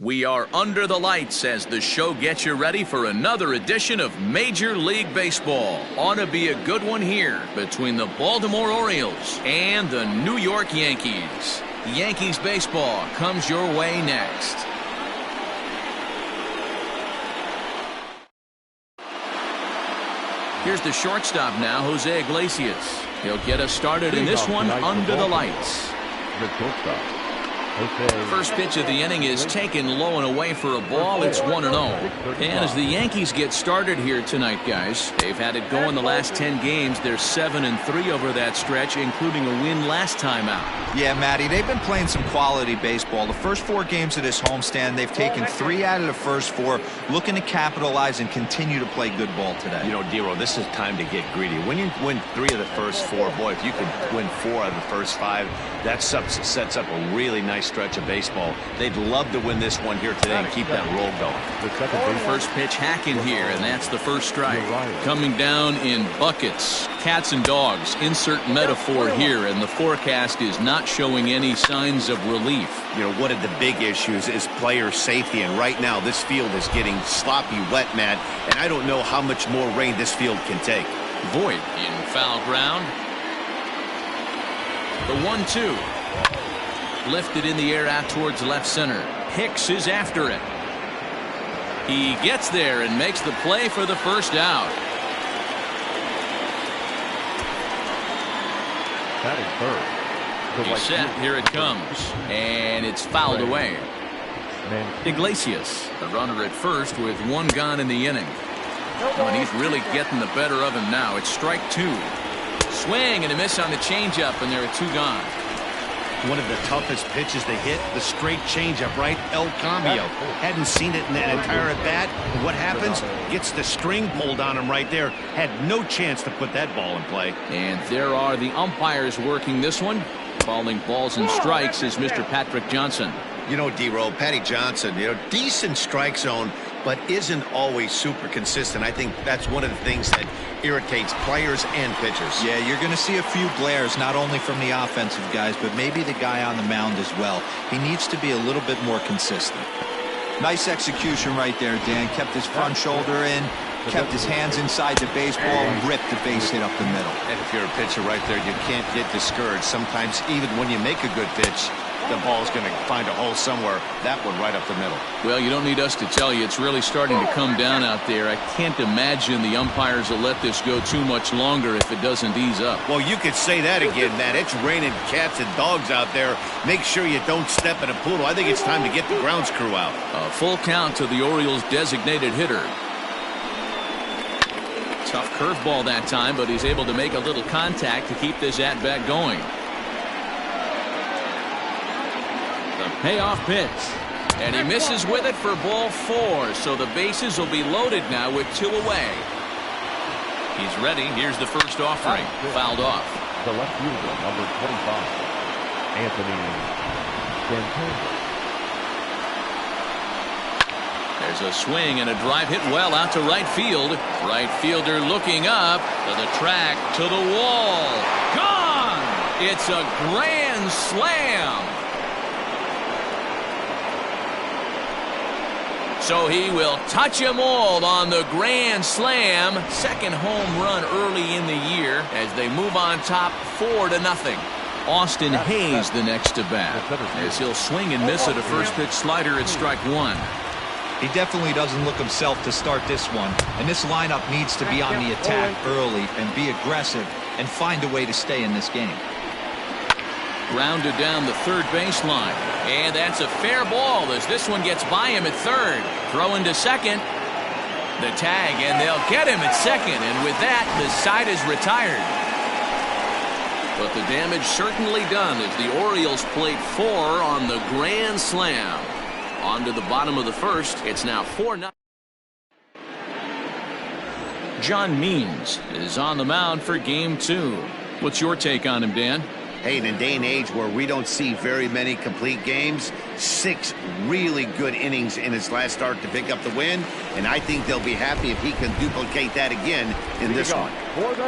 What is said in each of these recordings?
We are under the lights as the show gets you ready for another edition of Major League Baseball. Ought to be a good one here between the Baltimore Orioles and the New York Yankees. Yankees baseball comes your way next. Here's the shortstop now, Jose Iglesias. He'll get us started in this one under the lights. First pitch of the inning is taken low and away for a ball. It's 1-0. And as the Yankees get started here tonight, guys, they've had it going the last 10 games. They're 7-3 over that stretch, including a win last time out. Yeah, Matty, they've been playing some quality baseball. The first 4 games of this homestand, they've taken 3 out of the first 4, looking to capitalize and continue to play good ball today. You know, Dero, this is time to get greedy. When you win 3 of the first 4, boy, if you could win 4 out of the first 5, that sets up a really nice stretch of baseball. They'd love to win this one here today and keep that roll going. First pitch hacking here, and that's the first strike. Coming down in buckets, cats and dogs, insert metaphor here, and the forecast is not showing any signs of relief. You know, one of the big issues is player safety, and right now this field is getting sloppy wet, Matt, and I don't know how much more rain this field can take. Voit in foul ground. The 1-2. Lifted in the air out towards left center. Hicks is after it. He gets there and makes the play for the first out. That is third. He's set. Here it comes. And it's fouled away. Iglesias, the runner at first with 1 gone in the inning. And he's really getting the better of him now. It's strike 2. Swing and a miss on the changeup, and there are 2 gone. One of the toughest pitches to hit, the straight changeup, right? El Cambio. Hadn't seen it in that entire at-bat. What happens? Gets the string pulled on him right there. Had no chance to put that ball in play. And there are the umpires working this one. Calling balls and strikes is Mr. Patrick Johnson. You know, D-Roll, Patty Johnson, you know, decent strike zone, but isn't always super consistent. I think that's one of the things that irritates players and pitchers. Yeah, you're going to see a few glares, not only from the offensive guys, but maybe the guy on the mound as well. He needs to be a little bit more consistent. Nice execution right there, Dan. Kept his front shoulder in, kept his hands inside the baseball, and ripped the base hit up the middle. And if you're a pitcher right there, you can't get discouraged. Sometimes even when you make a good pitch, the ball's going to find a hole somewhere. That one right up the middle. Well, you don't need us to tell you. It's really starting to come down out there. I can't imagine the umpires will let this go too much longer if it doesn't ease up. Well, you could say that again, Matt. It's raining cats and dogs out there. Make sure you don't step in a poodle. I think it's time to get the grounds crew out. A full count to the Orioles' designated hitter. Tough curveball that time, but he's able to make a little contact to keep this at-bat going. The payoff pitch, and he misses with it for ball 4, so the bases will be loaded now with 2 away. He's ready. Here's the first offering. Fouled off. The left fielder, number 25, Anthony Santana. There's a swing and a drive hit well out to right field. Right fielder looking up to the track, to the wall. Gone! It's a grand slam. So he will touch them all on the grand slam. Second home run early in the year as they move on top 4-0. Austin Hayes the next to bat as he'll swing and miss at a first pitch slider at strike 1. He definitely doesn't look himself to start this one, and this lineup needs to be on the attack early and be aggressive and find a way to stay in this game. Grounded down the third baseline, and that's a fair ball as this one gets by him at third. Throw into second. The tag, and they'll get him at second, and with that, the side is retired. But the damage certainly done as the Orioles played 4 on the grand slam. On to the bottom of the first. It's now 4-0. John Means is on the mound for game 2. What's your take on him, Dan? Hey, in a day and age where we don't see very many complete games, 6 really good innings in his last start to pick up the win, and I think they'll be happy if he can duplicate that again in this one.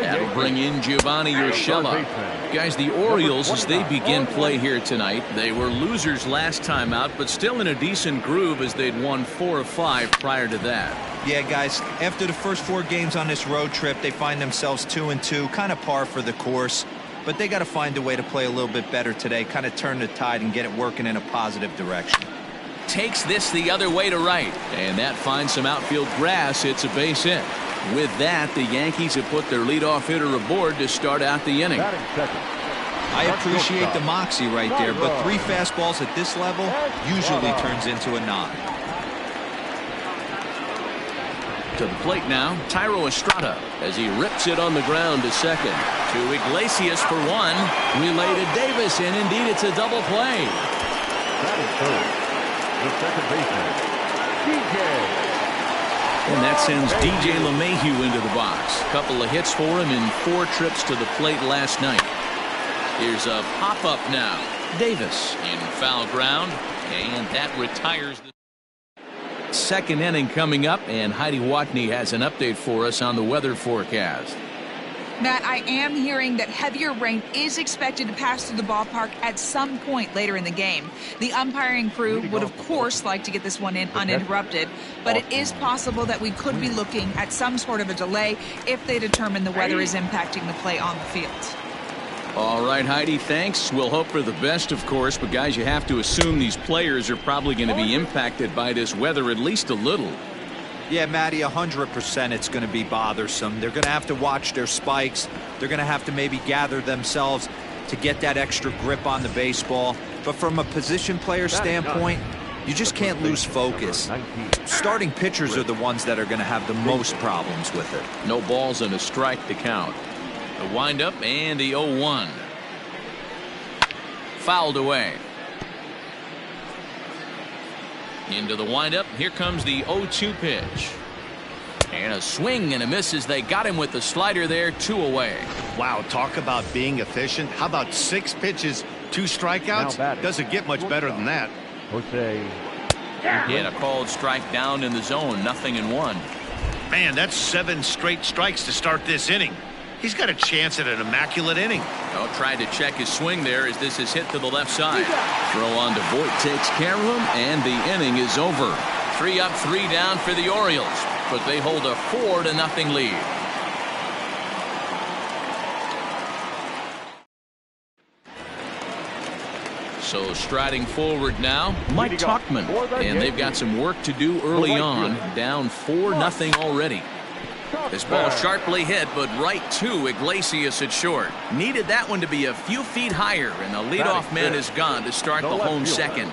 That'll bring in Giovanni Urshela. Guys, the Orioles, as they begin play here tonight, they were losers last time out, but still in a decent groove as they'd won 4 of 5 prior to that. Yeah, guys, after the first 4 games on this road trip, they find themselves 2-2, kind of par for the course. But they got to find a way to play a little bit better today, kind of turn the tide and get it working in a positive direction. Takes this the other way to right, and that finds some outfield grass. It's a base hit. With that, the Yankees have put their leadoff hitter aboard to start out the inning. I appreciate the moxie right there, but 3 fastballs at this level usually turns into a nod. To the plate now, Thairo Estrada as he rips it on the ground to second. To Iglesias for 1. Relay to Davis, and indeed it's a double play. Batting third, the second baseman, DJ. And that sends DJ LeMahieu into the box. Couple of hits for him in 4 trips to the plate last night. Here's a pop-up now. Davis in foul ground, and that retires the second inning coming up, and Heidi Watney has an update for us on the weather forecast. Matt, I am hearing that heavier rain is expected to pass through the ballpark at some point later in the game. The umpiring crew would, of course, like to get this one in uninterrupted, but it is possible that we could be looking at some sort of a delay if they determine the weather is impacting the play on the field. All right, Heidi, thanks. We'll hope for the best, of course, but guys, you have to assume these players are probably going to be impacted by this weather at least a little. Yeah, Matty, 100% it's going to be bothersome. They're going to have to watch their spikes. They're going to have to maybe gather themselves to get that extra grip on the baseball. But from a position player standpoint, you just can't lose focus. Starting pitchers are the ones that are going to have the most problems with it. No balls and a strike to count. The windup and the 0-1. Fouled away. Into the windup. Here comes the 0-2 pitch. And a swing and a miss as they got him with the slider there. 2 away. Wow, talk about being efficient. How about 6 pitches, 2 strikeouts? Doesn't get much better than that. Jose. And a called strike down in the zone. 0-1. Man, that's 7 straight strikes to start this inning. He's got a chance at an immaculate inning. Oh, tried to check his swing there as this is hit to the left side. Throw on to Voit takes care of him, and the inning is over. 3 up, 3 down for the Orioles, but they hold a 4-0 lead. So striding forward now, Mike Tauchman, and they've got some work to do early on. Down 4-0 already. This ball sharply hit, but right to Iglesias at short. Needed that one to be a few feet higher, and the leadoff man is gone to start the home second.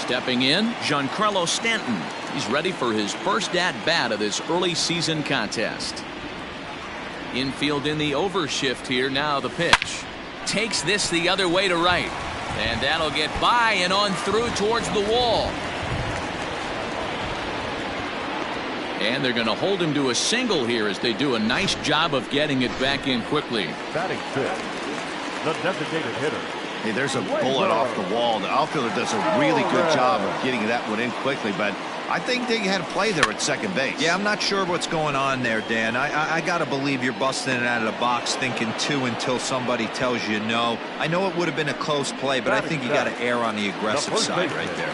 Stepping in, Giancarlo Stanton. He's ready for his first at-bat of this early season contest. Infield in the overshift here. Now the pitch. Takes this the other way to right. And that'll get by and on through towards the wall. And they're going to hold him to a single here as they do a nice job of getting it back in quickly. Batting 5th, the designated hitter. Hey, there's a bullet off the wall. The outfielder does a really good job of getting that one in quickly, but I think they had a play there at second base. Yeah, I'm not sure what's going on there, Dan. I got to believe you're busting it out of the box thinking 2 until somebody tells you no. I know it would have been a close play, but I think you got to err on the aggressive side right there.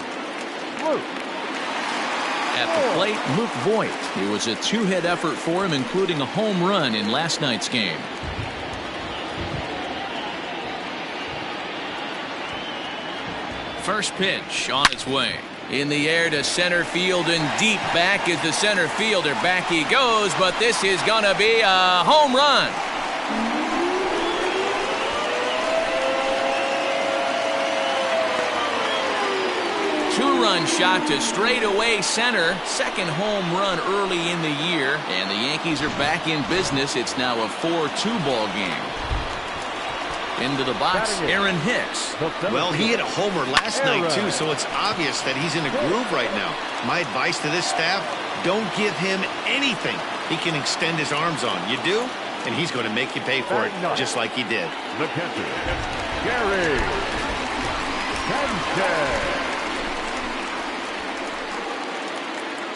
At the plate, Luke Voit. It was a 2-hit effort for him, including a home run in last night's game. First pitch on its way. In the air to center field and deep back is the center fielder. Back he goes, but this is going to be a home run. Two-run shot to straightaway center. Second home run early in the year. And the Yankees are back in business. It's now a 4-2 ball game. Into the box, Aaron Hicks. Well, he hit a homer last night, too, so it's obvious that he's in a groove right now. My advice to this staff, don't give him anything he can extend his arms on. You do? and he's going to make you pay for it just like he did. McKenzie. Gary Sanchez.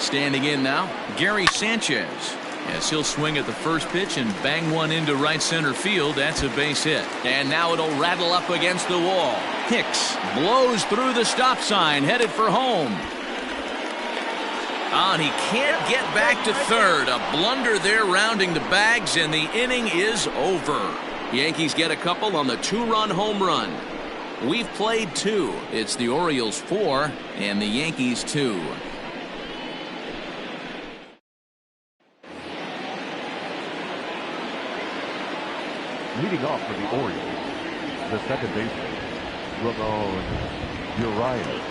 Standing in now, Gary Sanchez. As he'll swing at the first pitch and bang one into right center field. That's a base hit. And now it'll rattle up against the wall. Hicks blows through the stop sign, headed for home. And he can't get back to third. A blunder there rounding the bags, and the inning is over. Yankees get a couple on the two-run home run. We've played 2. It's the Orioles 4 and the Yankees 2. Leading off for the Orioles, the second baseman, Ramon Urias.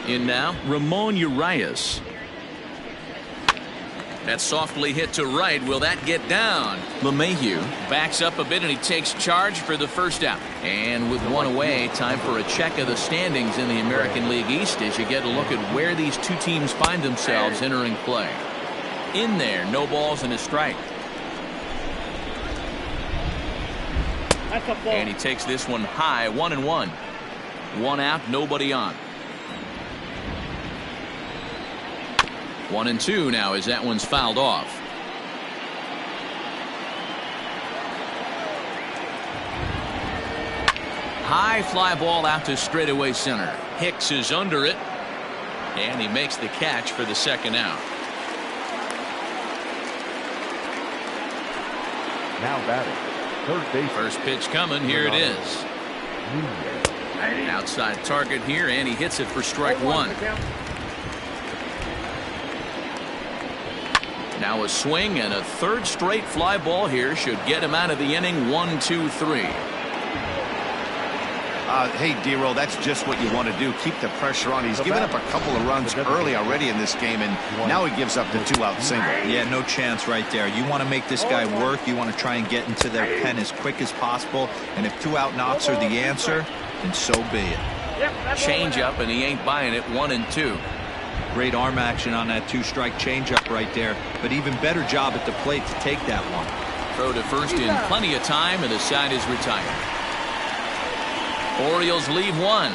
In now, Ramon Urias. That's softly hit to right. Will that get down? LeMahieu backs up a bit, and he takes charge for the first out. And with one away, time for a check of the standings in the American League East as you get a look at where these two teams find themselves entering play. In there, no balls and a strike. And he takes this one high, 1-1. One out, nobody on. 1-2 now as that one's fouled off. High fly ball out to straightaway center. Hicks is under it, and he makes the catch for the second out. Now batting, third base. First pitch coming. Here it is. Outside target here, and he hits it for strike one. Now a swing and a third straight fly ball here should get him out of the inning. 1-2-3. Hey, D-Roll, that's just what you want to do. Keep the pressure on. He's given up a couple of runs early already in this game, and now he gives up the 2-out single. Yeah, no chance right there. You want to make this guy work. You want to try and get into their pen as quick as possible. And if 2-out knocks are the answer, then so be it. Change up, and he ain't buying it. 1-2. Great arm action on that 2-strike changeup right there. But even better job at the plate to take that one. Throw to first in plenty of time, and the side is retired. Orioles leave one,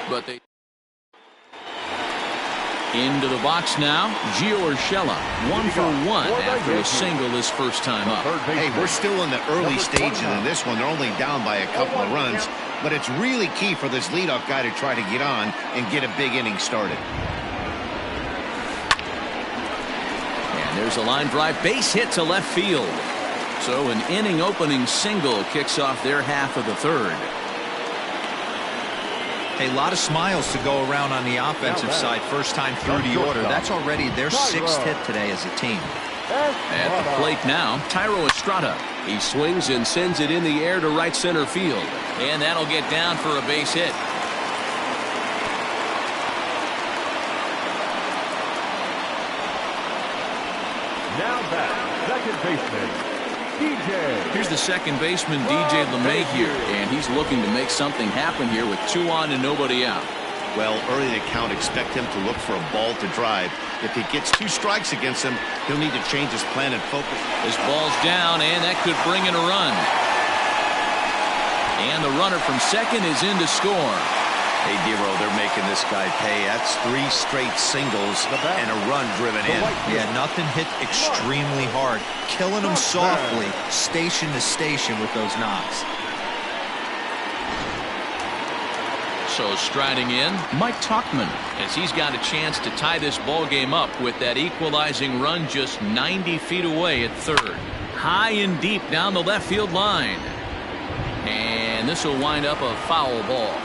but they into the box now. Gio Urshela 1 for 1 after a single his first time up. Hey, we're still in the early stages of this one. They're only down by a couple of runs, but it's really key for this leadoff guy to try to get on and get a big inning started. And there's a line drive base hit to left field. So an inning opening single kicks off their half of the third. Hey, a lot of smiles to go around on the offensive side. First time through the order. That's already their 6th hit today as a team. At the plate now, Thairo Estrada. He swings and sends it in the air to right center field. And that'll get down for a base hit. Now back, second baseman, DJ. Here's the second baseman, DJ LeMahieu, and he's looking to make something happen here with 2 on and nobody out. Well, early in the count, expect him to look for a ball to drive. If he gets 2 strikes against him, he'll need to change his plan and focus. This ball's down, and that could bring in a run. And the runner from second is in to score. Hey, D-Roll, they're making this guy pay. That's 3 straight singles and a run driven in. Yeah, nothing hit extremely hard. Killing them softly, station to station with those knocks. So striding in, Mike Tauchman, as he's got a chance to tie this ball game up with that equalizing run just 90 feet away at third. High and deep down the left field line. And this will wind up a foul ball.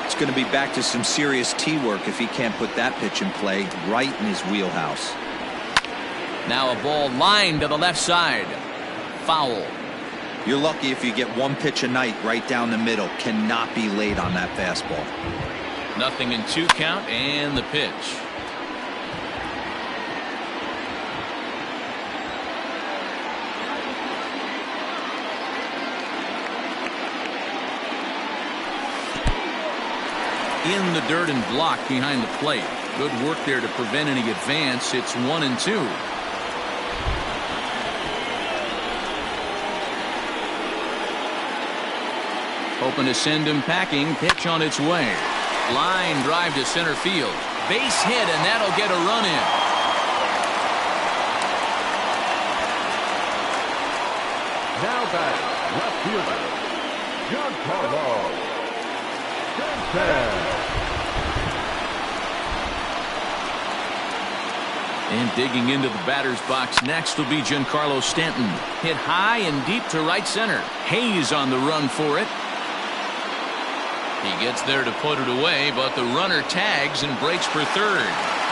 It's going to be back to some serious tee work if he can't put that pitch in play right in his wheelhouse. Now a ball lined to the left side. Foul. You're lucky if you get 1 pitch a night right down the middle. Cannot be late on that fastball. 0-2 count and the pitch. In the dirt and blocked behind the plate. Good work there to prevent any advance. It's 1-2. Hoping to send him packing. Pitch on its way. Line drive to center field. Base hit, and that'll get a run in. Now batting, left fielder, Giancarlo Stanton. And digging into the batter's box next will be Giancarlo Stanton. Hit high and deep to right center. Hayes on the run for it. He gets there to put it away, but the runner tags and breaks for third.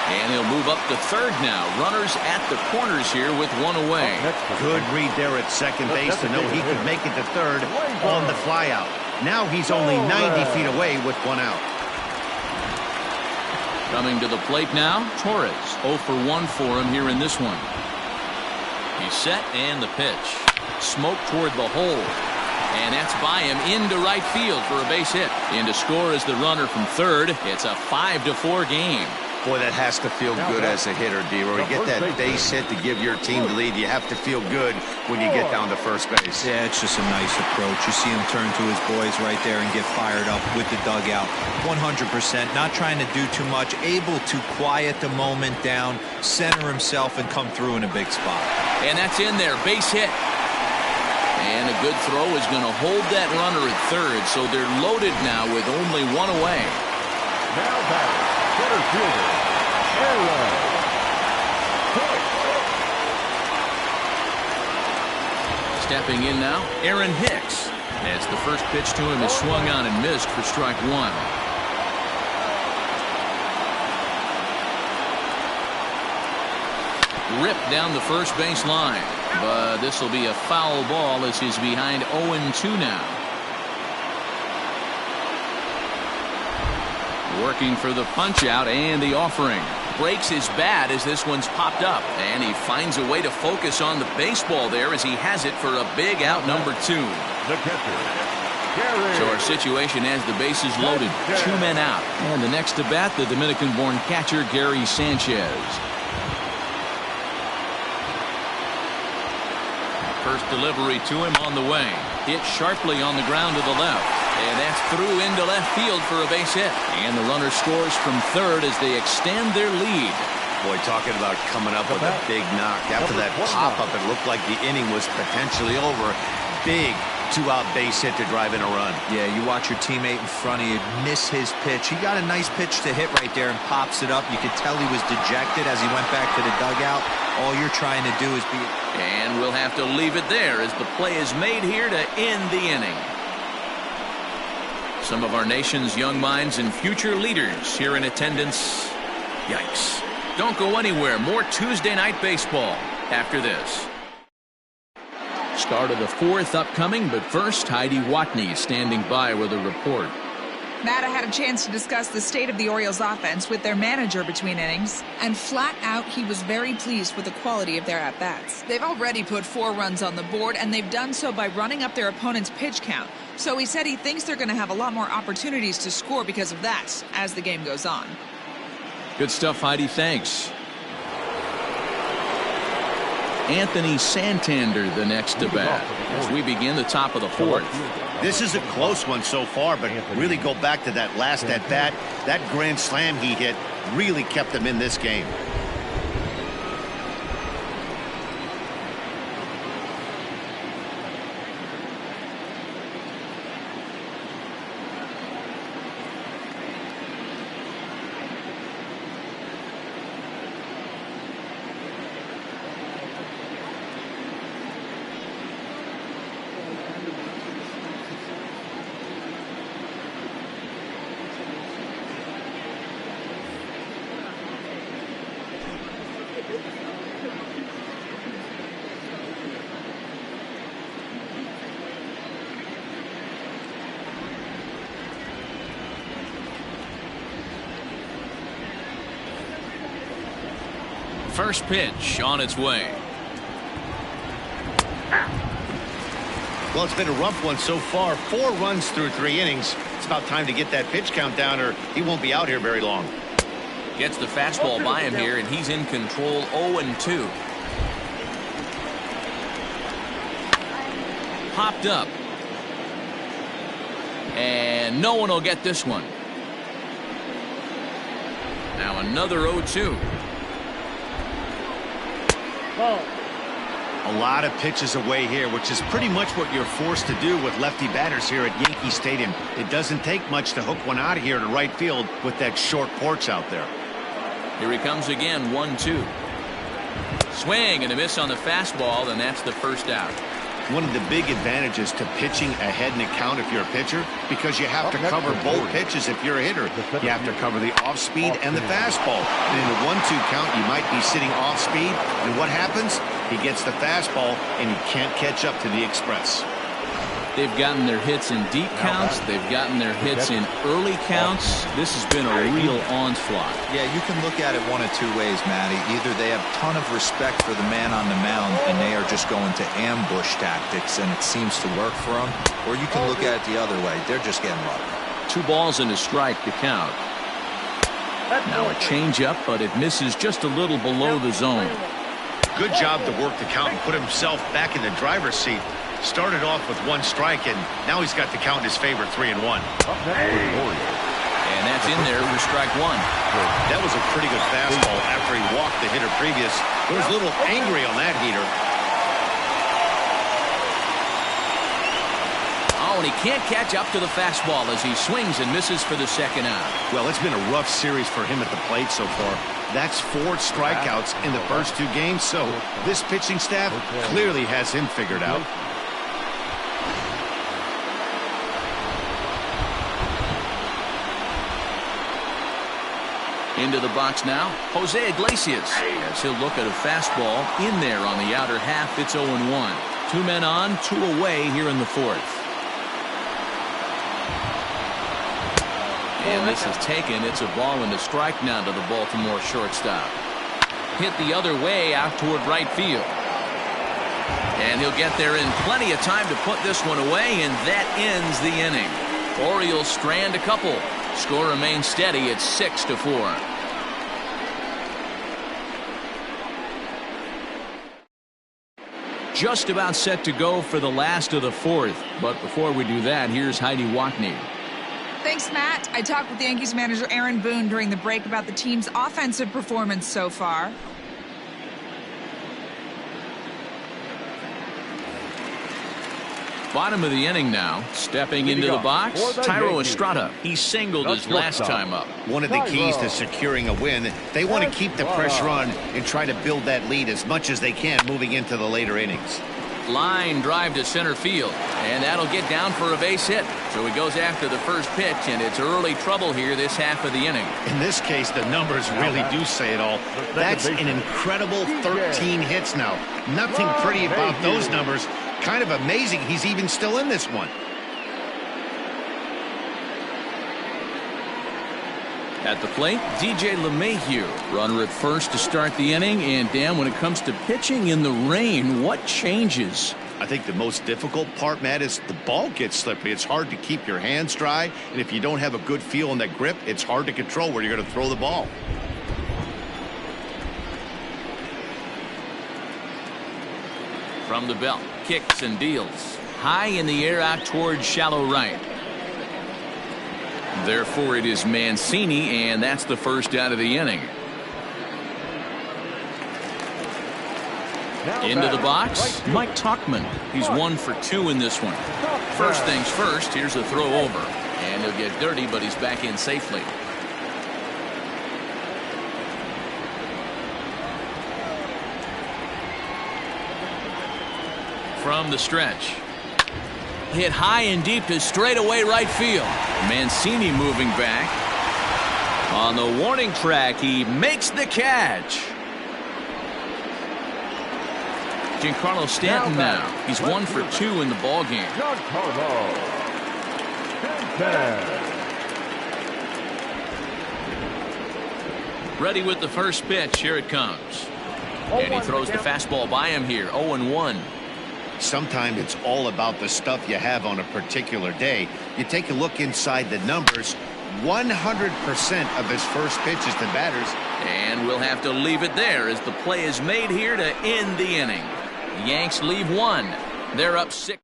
And he'll move up to third now. Runners at the corners here with one away. Good read there at second base to know he could make it to third on the flyout. Now he's only 90 feet away with one out. Coming to the plate now, Torres. 0 for 1 for him here in this one. He's set and the pitch. Smoke toward the hole. And that's by him into right field for a base hit. In to score is the runner from third. It's a 5-4 game. Boy, that has to feel good as a hitter, D-Roy. You get that base hit to give your team the lead. You have to feel good when you get down to first base. Yeah, it's just a nice approach. You see him turn to his boys right there and get fired up with the dugout. 100%, not trying to do too much, able to quiet the moment down, center himself, and come through in a big spot. And that's in there, base hit. And a good throw is going to hold that runner at third, so they're loaded now with only one away. Now batting, center fielder, Aaron. Stepping in now, Aaron Hicks. As the first pitch to him is swung on and missed for strike one. Ripped down the first base line. But this will be a foul ball as he's behind 0-2 now. Working for the punch out and the offering. Breaks his bat as this one's popped up. And he finds a way to focus on the baseball there as he has it for a big out number 2. The catcher, So our situation has the bases loaded. 2 men out. And the next to bat, the Dominican-born catcher, Gary Sanchez. First delivery to him on the way. Hit sharply on the ground to the left. And that's through into left field for a base hit. And the runner scores from third as they extend their lead. Boy, talking about coming up with a big knock. After that pop-up, it looked like the inning was potentially over. Big 2-out base hit to drive in a run. Yeah, you watch your teammate in front of you miss his pitch. He got a nice pitch to hit right there and pops it up. You could tell he was dejected as he went back to the dugout. All you're trying to do is be... And we'll have to leave it there as the play is made here to end the inning. Some of our nation's young minds and future leaders here in attendance. Yikes. Don't go anywhere. More Tuesday night baseball after this. Start of the fourth upcoming, but first, Heidi Watney standing by with a report. Matt had a chance to discuss the state of the Orioles offense with their manager between innings, and flat out he was very pleased with the quality of their at-bats. They've already put 4 runs on the board, and they've done so by running up their opponent's pitch count. So he said he thinks they're going to have a lot more opportunities to score because of that as the game goes on. Good stuff, Heidi. Thanks. Anthony Santander the next to bat as we begin the top of the fourth. This is a close one so far, but really go back to that last at-bat. That grand slam he hit really kept them in this game. First pitch on its way. Well, it's been a rough one so far. 4 runs through 3 innings. It's about time to get that pitch count down or he won't be out here very long. Gets the fastball by him here, and he's in control. 0-2. Popped up. And no one will get this one. Now another 0-2. A lot of pitches away here, which is pretty much what you're forced to do with lefty batters here at Yankee Stadium. It doesn't take much to hook one out of here to right field with that short porch out there. Here he comes again, 1-2. Swing and a miss on the fastball, and that's the first out. One of the big advantages to pitching ahead in the count if you're a pitcher, because you have to cover both pitches if you're a hitter. You have to cover the off-speed and the fastball. And in a 1-2 count, you might be sitting off-speed, and what happens? He gets the fastball, and he can't catch up to the express. They've gotten their hits in deep counts. They've gotten their hits in early counts. This has been a real onslaught. Yeah, you can look at it one of two ways, Matty. Either they have a ton of respect for the man on the mound and they are just going to ambush tactics and it seems to work for them, or you can look at it the other way. They're just getting lucky. 2 balls and a strike to count. Now a changeup, but it misses just a little below the zone. Good job to work the count and put himself back in the driver's seat. Started off with 1 strike, and now he's got the count in his favor, 3-1. And that's in there for strike 1. That was a pretty good fastball after he walked the hitter previous. He was a little angry on that heater. Oh, and he can't catch up to the fastball as he swings and misses for the second out. Well, it's been a rough series for him at the plate so far. That's 4 strikeouts in the first 2 games, so this pitching staff clearly has him figured out. Into the box now, Jose Iglesias, as he'll look at a fastball in there on the outer half. It's 0-1. 2 men on, 2 away here in the 4th. And this is taken. It's a ball and a strike now to the Baltimore shortstop. Hit the other way out toward right field. And he'll get there in plenty of time to put this one away, and that ends the inning. Orioles strand a couple. Score remains steady at 6-4. Just about set to go for the last of the 4th. But before we do that, here's Heidi Watney. Thanks, Matt. I talked with Yankees manager Aaron Boone during the break about the team's offensive performance so far. Bottom of the inning now. Stepping into the box, Thairo Estrada. He singled his last time up. One of the keys to securing a win, they want to keep the pressure on and try to build that lead as much as they can moving into the later innings. Line drive to center field, and that'll get down for a base hit. So he goes after the first pitch, and it's early trouble here this half of the inning. In this case, the numbers really do say it all. That's an incredible 13 hits now. Nothing pretty about those numbers. Kind of amazing he's even still in this one. At the plate, DJ LeMahieu, runner at first to start the inning. And Dan, when it comes to pitching in the rain, what changes? I think the most difficult part, Matt, is the ball gets slippery. It's hard to keep your hands dry, and if you don't have a good feel on that grip, it's hard to control where you're going to throw the ball. From the belt, kicks and deals. High in the air out towards shallow right. Therefore, it is Mancini, and that's the first out of the inning. Into the box, Mike Tauchman. He's 1 for 2 in this one. First things first, here's a throw over. And he'll get dirty, but he's back in safely. From the stretch. Hit high and deep to straightaway right field. Mancini moving back. On the warning track, he makes the catch. Giancarlo Stanton now. He's 1 for 2 in the ballgame. Ready with the first pitch. Here it comes. And he throws the fastball by him here. 0-1. Sometimes it's all about the stuff you have on a particular day. You take a look inside the numbers. 100% of his first pitches to batters. And we'll have to leave it there as the play is made here to end the inning. The Yanks leave 1. They're up 6.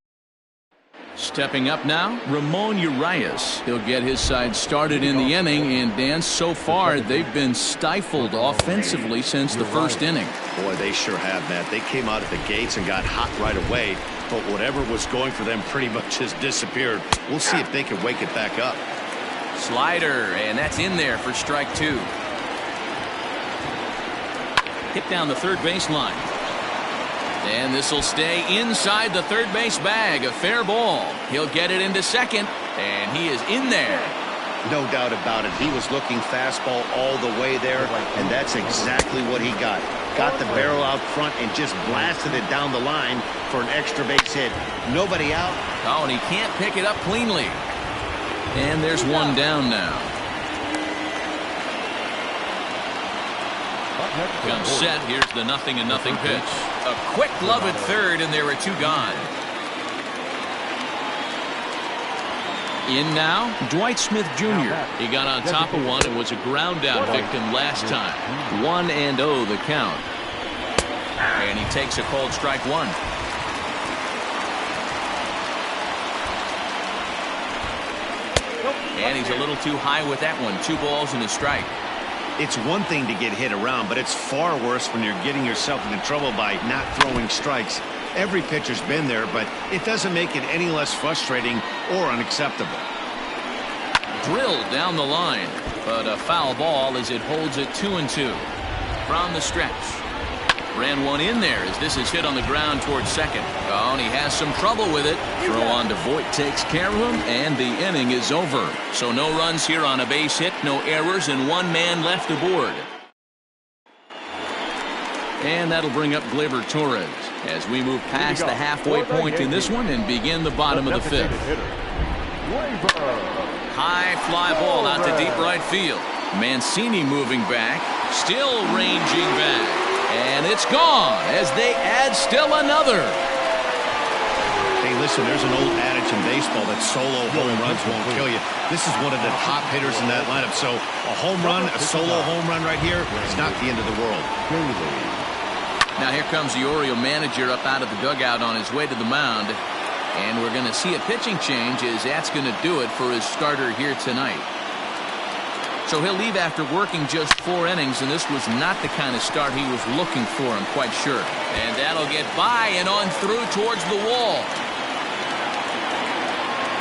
Stepping up now, Ramon Urias. He'll get his side started in the inning, and Dan, so far they've been stifled offensively since the first inning. Boy, they sure have, Matt. They came out of the gates and got hot right away, but whatever was going for them pretty much just disappeared. We'll see if they can wake it back up. Slider, and that's in there for strike 2. Hit down the third baseline. And this will stay inside the third base bag. A fair ball. He'll get it into second, and he is in there. No doubt about it. He was looking fastball all the way there, and that's exactly what he got. Got the barrel out front and just blasted it down the line for an extra base hit. Nobody out. Oh, and he can't pick it up cleanly. And there's one down now. Gun set. Here's the 0-0 pitch. A quick glove at third, and there are 2 gone. In now, Dwight Smith Jr. He got on top of one and was a ground out victim last time. 1-0 the count. And he takes a called strike 1. And he's a little too high with that one. 2 balls and a strike. It's one thing to get hit around, but it's far worse when you're getting yourself into trouble by not throwing strikes. Every pitcher's been there, but it doesn't make it any less frustrating or unacceptable. Drilled down the line, but a foul ball as it holds it 2-2. From the stretch. Ran one in there as this is hit on the ground towards second. Oh, and he has some trouble with it. Throw on to Voit takes care of him, and the inning is over. So no runs here on a base hit, no errors, and 1 man left aboard. And that'll bring up Gleyber Torres as we move past the halfway point in this one and begin the bottom of the 5th. High fly ball out to deep right field. Mancini moving back, still ranging back. And it's gone as they add still another. Hey, listen, there's an old adage in baseball that solo home runs won't kill you. This is one of the top hitters in that lineup. So a home run, a solo home run right here is not the end of the world. Now here comes the Oriole manager up out of the dugout on his way to the mound. And we're going to see a pitching change as that's going to do it for his starter here tonight. So he'll leave after working just 4 innings, and this was not the kind of start he was looking for, I'm quite sure. And that'll get by and on through towards the wall.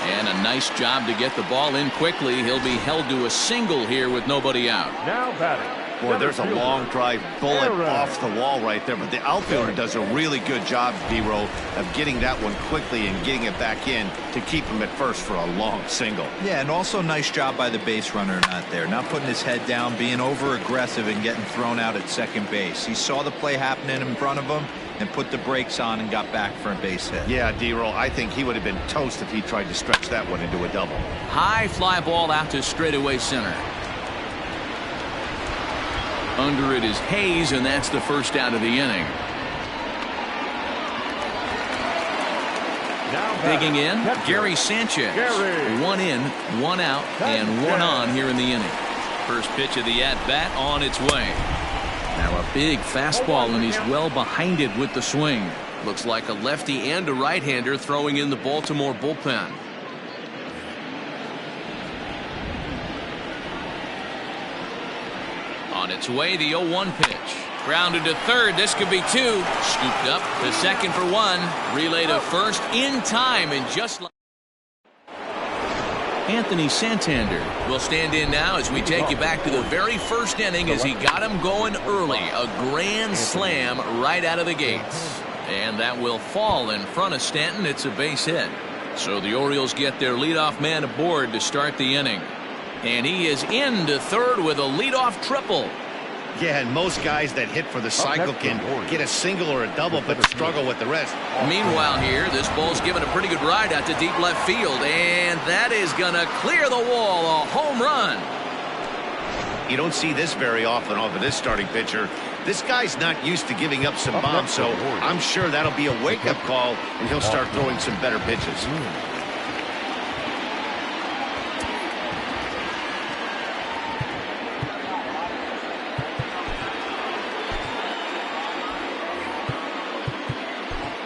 And a nice job to get the ball in quickly. He'll be held to a single here with nobody out. Now batting. Boy, there's a long drive bullet off the wall right there, but the outfielder does a really good job, D-Row, of getting that one quickly and getting it back in to keep him at first for a long single. Yeah, and also nice job by the base runner not there. Not putting his head down, being over-aggressive and getting thrown out at second base. He saw the play happening in front of him and put the brakes on and got back for a base hit. Yeah, D-Row, I think he would have been toast if he tried to stretch that one into a double. High fly ball out to straightaway center. Under it is Hayes, and that's the first out of the inning. Digging in, Gary Sanchez. 1 in, 1 out, and 1 on here in the inning. First pitch of the at-bat on its way. Now a big fastball, and he's well behind it with the swing. Looks like a lefty and a right-hander throwing in the Baltimore bullpen. On its way, the 0-1 pitch. Grounded to third. This could be 2. Scooped up to second for 1. Relay to first in time, and just like Anthony Santander will stand in now as we take you back to the very first inning as he got him going early. A grand slam right out of the gates. And that will fall in front of Stanton. It's a base hit. So the Orioles get their leadoff man aboard to start the inning. And he is into third with a leadoff triple. Yeah, and most guys that hit for the cycle can get a single or a double, but struggle with the rest. Meanwhile here, this ball's given a pretty good ride out to deep left field, and that is going to clear the wall. A home run. You don't see this very often off of this starting pitcher. This guy's not used to giving up some bombs, so I'm sure that'll be a wake-up call, and he'll start throwing some better pitches.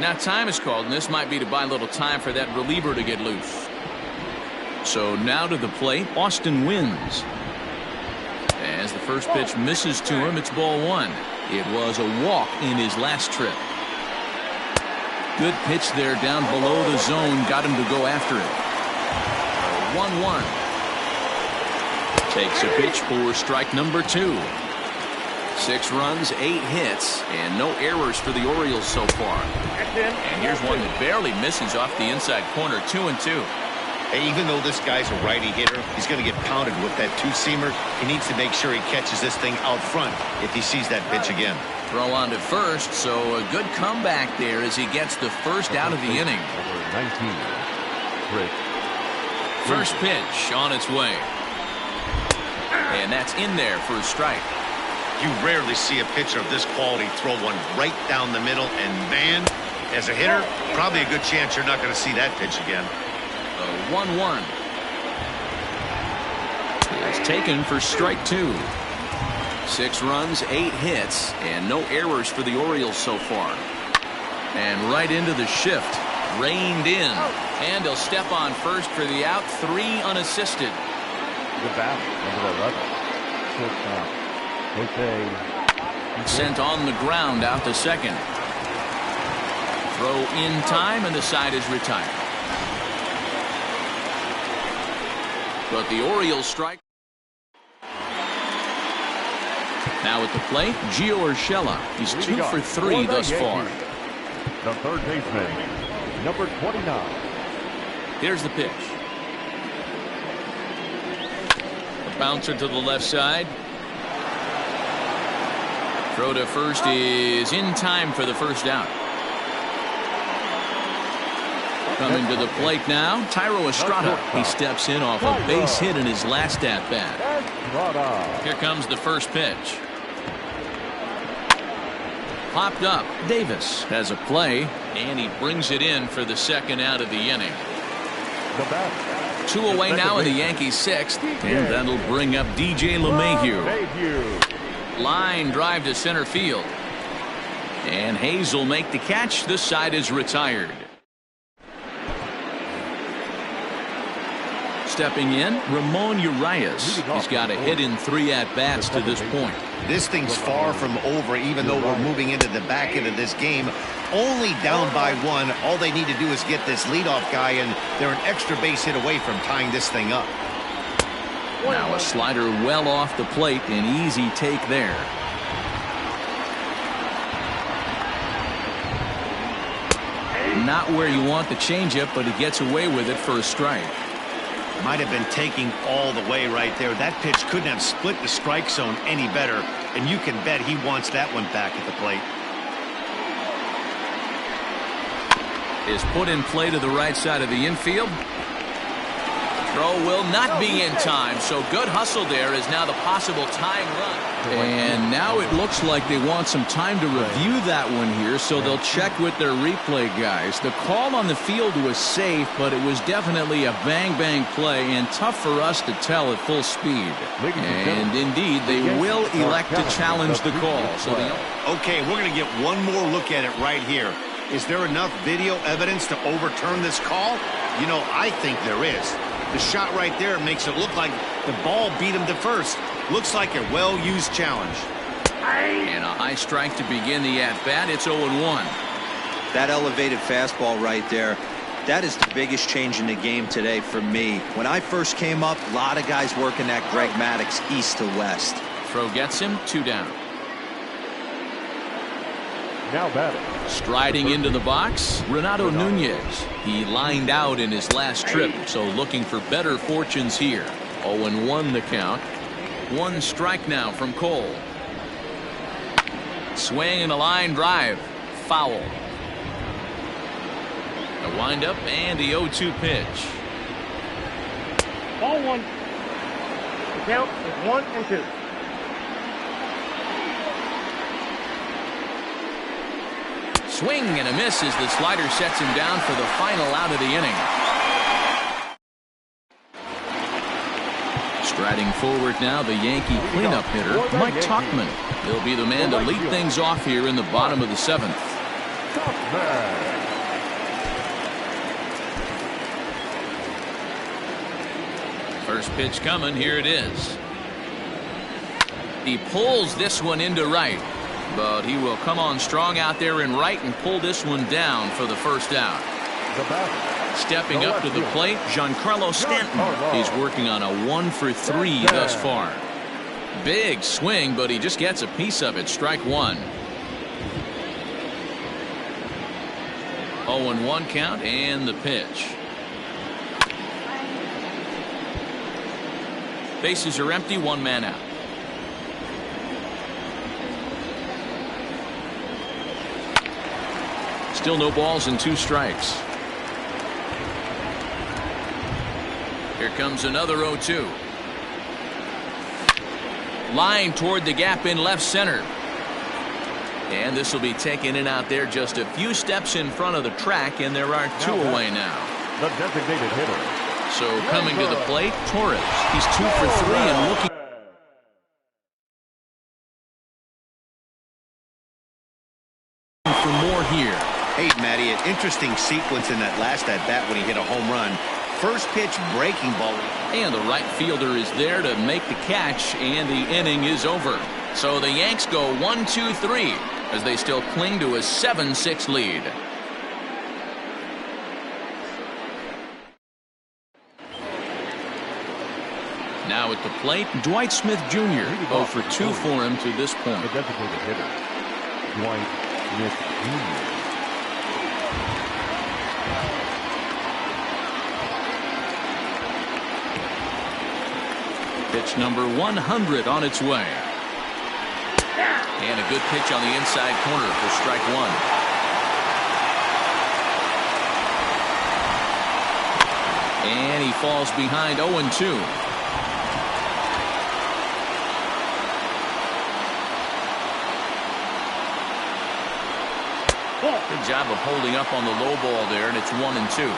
Now time is called, and this might be to buy a little time for that reliever to get loose. So now to the plate, Austin Wins. As the first pitch misses to him, it's ball one. It was a walk in his last trip. Good pitch there down below the zone, got him to go after it. 1-1. Takes a pitch for strike number 2. 6 runs, 8 hits, and no errors for the Orioles so far. And here's one that barely misses off the inside corner. 2-2. Hey, even though this guy's a righty hitter, he's going to get pounded with that two-seamer. He needs to make sure he catches this thing out front if he sees that pitch again. Throw on to first, so a good comeback there as he gets the first out of the inning. First pitch on its way. And that's in there for a strike. You rarely see a pitcher of this quality throw one right down the middle, and man, as a hitter, probably a good chance you're not going to see that pitch again. 1-1 is taken for strike 2. 6 runs, 8 hits, and no errors for the Orioles so far. And right into the shift, reined in, and he'll step on first for the out. 3 unassisted. The bat, number 11. Sent on the ground out to second. Throw in time, and the side is retired. But the Orioles strike. Now at the plate, Gio Urshela. He's 2 for 3 thus far. The third baseman, number 29. Here's the pitch. A bouncer to the left side. Throw to first is in time for the first out. Coming to the plate now, Thairo Estrada. He steps in off a base hit in his last at-bat. Here comes the first pitch. Popped up. Davis has a play, and he brings it in for the second out of the inning. 2 away now in the Yankees' 6th, and that'll bring up DJ LeMahieu. Line drive to center field. And Hayes will make the catch. This side is retired. Stepping in, Ramon Urias. He's got a hit in 3 at-bats to this point. This thing's far from over, even though we're moving into the back end of this game. Only down by 1. All they need to do is get this leadoff guy, and they're an extra base hit away from tying this thing up. Now a slider well off the plate, an easy take there. Not where you want the changeup, but he gets away with it for a strike. Might have been taking all the way right there. That pitch couldn't have split the strike zone any better, and you can bet he wants that one back at the plate. Is put in play to the right side of the infield. Throw will not be in time, so good hustle there is now the possible tying run. And now it looks like they want some time to review that one here, so they'll check with their replay guys. The call on the field was safe, but it was definitely a bang-bang play and tough for us to tell at full speed. And indeed, they will elect to challenge the call. So okay, we're going to get one more look at it right here. Is there enough video evidence to overturn this call? You know, I think there is. The shot right there makes it look like the ball beat him to first. Looks like a well-used challenge. And a high strike to begin the at-bat. It's 0-1. That elevated fastball right there, that is the biggest change in the game today for me. When I first came up, a lot of guys working that Greg Maddux east to west. Throw gets him, 2 down. Now batting. Striding into the box, Renato Nunez. He lined out in his last trip, so looking for better fortunes here. 0-1 the count. 1 strike now from Cole. Swing and a line drive. Foul. A windup and the 0-2 pitch. Ball 1. The count is 1-2. Swing and a miss as the slider sets him down for the final out of the inning. Striding forward now, the Yankee cleanup hitter, Mike Tauchman. He'll be the man to lead things off here in the bottom of the 7th. First pitch coming. Here it is. He pulls this one into right, but he will come on strong out there in right and pull this one down for the first out. Stepping up to the plate, Giancarlo Stanton. He's working on a 1-for-3 thus far. Big swing, but he just gets a piece of it. Strike one. 0-1 count and the pitch. Bases are empty, one man out. Still no balls and 2 strikes. Here comes another 0-2. Line toward the gap in left center. And this will be taken in out there just a few steps in front of the track, and there are 2 away now. The designated hitter. So coming to the plate, Torres. He's 2 for 3 and looking for more here. Hey, Matty, an interesting sequence in that last at-bat when he hit a home run. First pitch breaking ball. And the right fielder is there to make the catch, and the inning is over. So the Yanks go 1-2-3 as they still cling to a 7-6 lead. Now at the plate, Dwight Smith Jr. 0 for 2 for him to this point. The designated hitter, Dwight Smith Jr. Pitch number 100 on its way. And a good pitch on the inside corner for strike one. And he falls behind 0-2. Good job of holding up on the low ball there, and it's 1-2.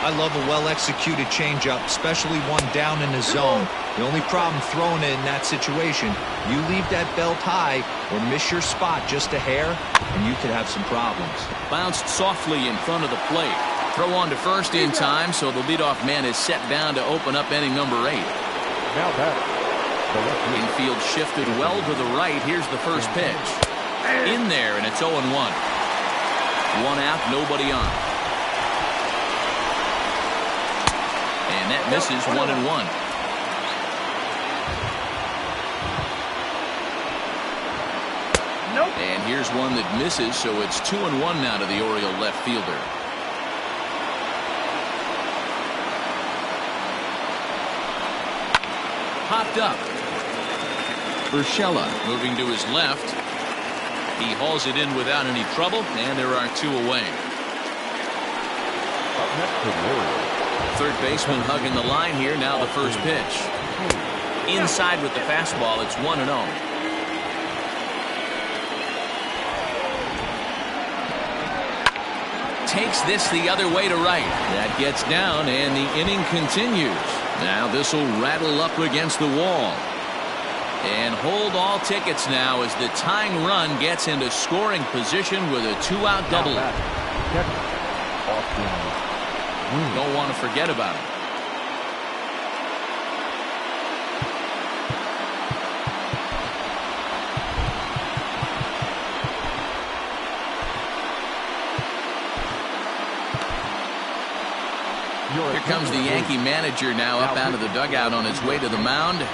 I love a well-executed changeup, especially one down in the zone. The only problem throwing it in that situation, you leave that belt high or miss your spot just a hair, and you could have some problems. Bounced softly in front of the plate. Throw on to first in time, so the leadoff man is set down to open up inning number 8. Now batting. Infield shifted well to the right. Here's the first pitch. In there, and it's 0-1. 1 out, nobody on. And that misses 1-1. Nope. And here's one that misses, so it's 2-1 now to the Oriole left fielder. Popped up. Urshela moving to his left. He hauls it in without any trouble, and there are 2 away. Third baseman hugging the line here. Now the first pitch. Inside with the fastball. It's 1-0. Takes this the other way to right. That gets down, and the inning continues. Now this will rattle up against the wall. And hold all tickets now as the tying run gets into scoring position with a 2-out double. Don't want to forget about it. Here comes the Yankee manager now up out of the dugout on his way to the mound.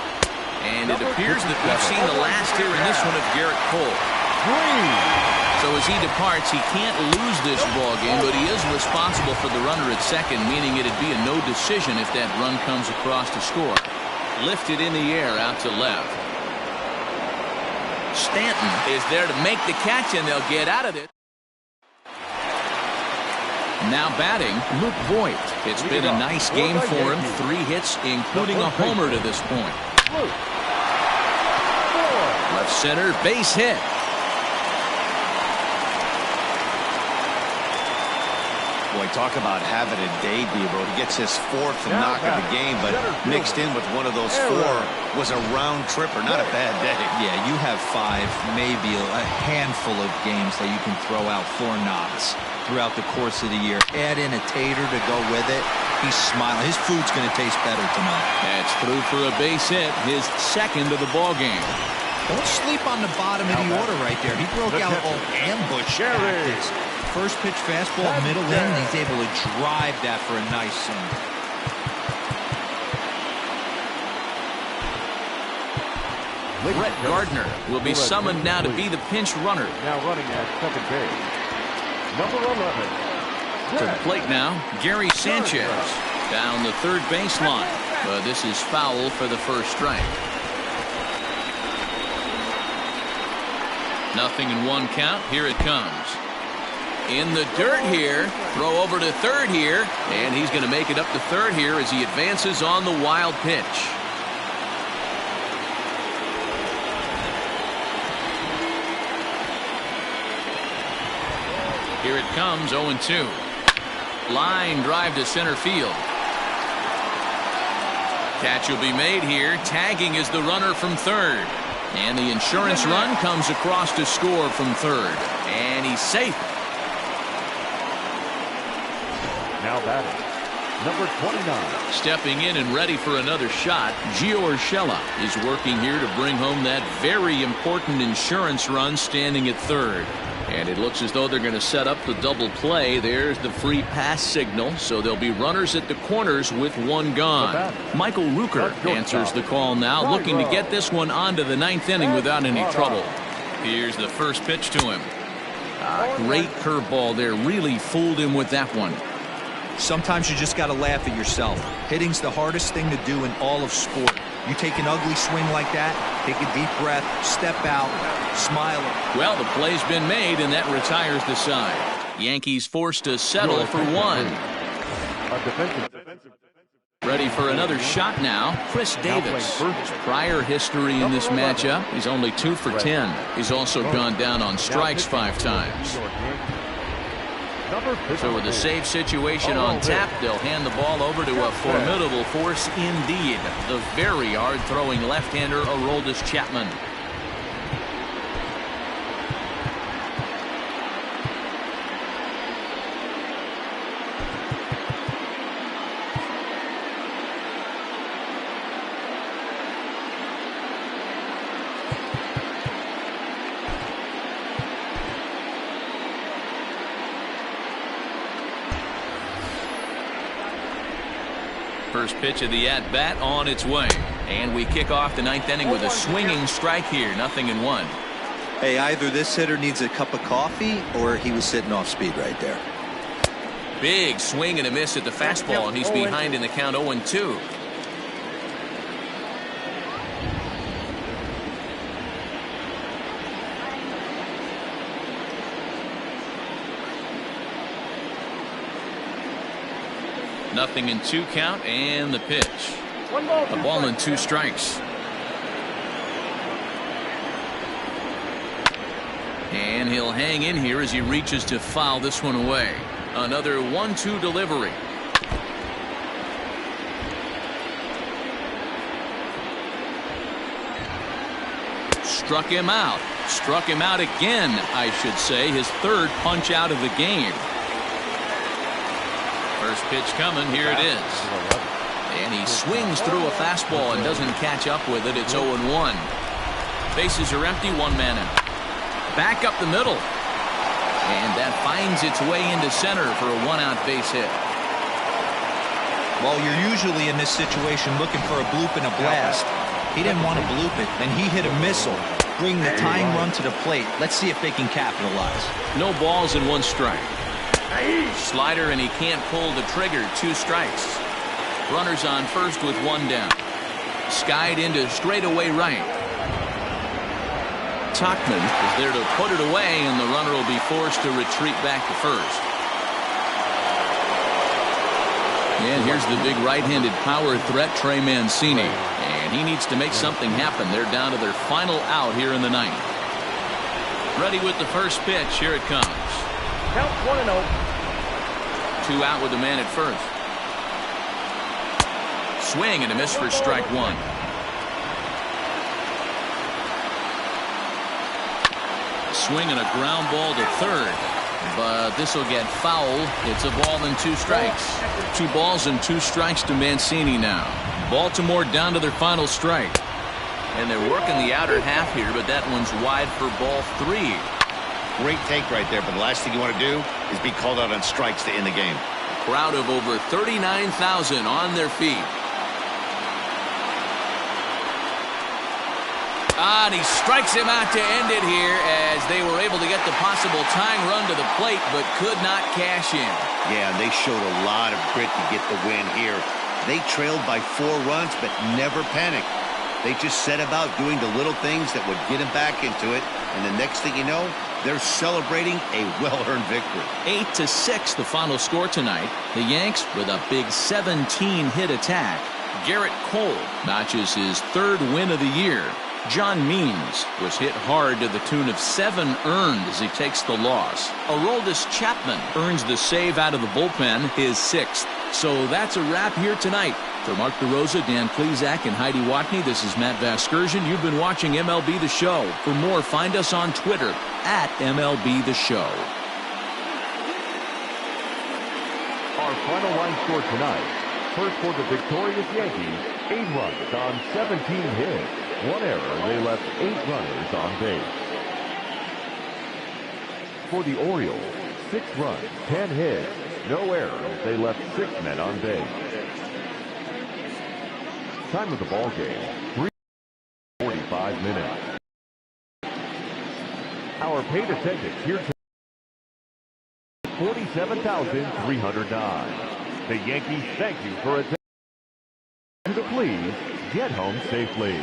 And it appears that we've seen the last here in this one of Garrett Cole. So as he departs, he can't lose this ball game, but he is responsible for the runner at second, meaning it'd be a no decision if that run comes across to score. Lifted in the air out to left. Stanton is there to make the catch, and they'll get out of it. Now batting, Luke Voigt. It's been a nice game for him. 3 hits, including a homer to this point. Left center, base hit. Boy, talk about having a day, Debo. He gets his 4th knock of the game, but mixed in with one of those 4 was a round tripper. Not a bad day. Yeah, you have 5, maybe a handful of games that you can throw out 4 knocks throughout the course of the year. Add in a tater to go with it. He's smiling. His food's going to taste better tonight. That's through for a base hit, his second of the ball game. Don't sleep on the bottom of the order right there. He broke out all ambush tactics. First pitch fastball, middle in, and he's able to drive that for a nice single. Brett Gardner will be summoned now to be the pinch runner. Now running at second base, number 11. To the plate now, Gary Sanchez down the third baseline. But this is foul for the first strike. 0-1 count. Here it comes. In the dirt here. Throw over to third here. And he's going to make it up to third here as he advances on the wild pitch. Here it comes, 0-2. Line drive to center field. Catch will be made here. Tagging is the runner from third. And the insurance run comes across to score from third. And he's safe. Now batting, number 29. Stepping in and ready for another shot, Gio Urshela is working here to bring home that very important insurance run standing at third. And it looks as though they're going to set up the double play. There's the free pass signal. So there'll be runners at the corners with one gone. Michael Rooker answers the call now, looking to get this one onto the ninth inning without any trouble. Here's the first pitch to him. Great curveball there. Really fooled him with that one. Sometimes you just got to laugh at yourself. Hitting's the hardest thing to do in all of sport. You take an ugly swing like that, take a deep breath, step out, smile. Well, the play's been made, and that retires the side. Yankees forced to settle for one. Ready for another shot now, Chris Davis. His prior history in this matchup, he's only 2 for 10. He's also gone down on strikes 5 times. So with a safe situation on tap, they'll hand the ball over to a formidable force indeed. The very hard-throwing left-hander Aroldis Chapman. First pitch of the at-bat on its way. And we kick off the ninth inning with a swinging strike here. 0-1. Hey, either this hitter needs a cup of coffee or he was sitting off speed right there. Big swing and a miss at the fastball, and he's behind in the count 0-2. Nothing in 2 count, and the pitch. A ball and 2 strikes. And he'll hang in here as he reaches to foul this one away. Another 1-2 delivery. Struck him out. Struck him out again, I should say. His third punch out of the game. First pitch coming, here it is. And he swings through a fastball and doesn't catch up with it. It's 0-1. Bases are empty, 1 man out. Back up the middle. And that finds its way into center for a 1-out base hit. Well, you're usually in this situation looking for a bloop and a blast. He didn't want to bloop it, and he hit a missile. Bring the tying run to the plate. Let's see if they can capitalize. No balls and 1 strike. Slider, and he can't pull the trigger. 2 strikes. Runners on first with 1 down. Skied into straightaway right. Tuckman is there to put it away, and the runner will be forced to retreat back to first. And here's the big right-handed power threat, Trey Mancini. And he needs to make something happen. They're down to their final out here in the ninth. Ready with the first pitch. Here it comes. Count 1-0. 2 out with the man at first. Swing and a miss for strike 1. Swing and a ground ball to third. but this will get foul. It's a ball and 2 strikes. 2 balls and 2 strikes to Mancini now. Baltimore down to their final strike. And they're working the outer half here, but that one's wide for ball 3. Great take right there, but the last thing you want to do is be called out on strikes to end the game. Crowd of over 39,000 on their feet. And he strikes him out to end it here as they were able to get the possible tying run to the plate but could not cash in. Yeah, they showed a lot of grit to get the win here. They trailed by 4 runs but never panicked. They just set about doing the little things that would get them back into it, and the next thing you know, they're celebrating a well-earned victory. 8-6 the final score tonight. The Yanks with a big 17-hit attack. Garrett Cole notches his 3rd win of the year. John Means was hit hard to the tune of 7 earned as he takes the loss. Aroldis Chapman earns the save out of the bullpen, his 6th. So that's a wrap here tonight. For Mark DeRosa, Dan Plesac, and Heidi Watney, this is Matt Vasgersian. You've been watching MLB The Show. For more, find us on Twitter at MLB The Show. Our final line score tonight. First for the victorious Yankees, 8 runs on 17 hits. 1 error, they left 8 runners on base. For the Orioles, 6 runs, 10 hits, no errors, they left 6 men on base. Time of the ball game, 3:45 minutes. Our paid attendance here tonight, 47,309. The Yankees thank you for attending. Please get home safely.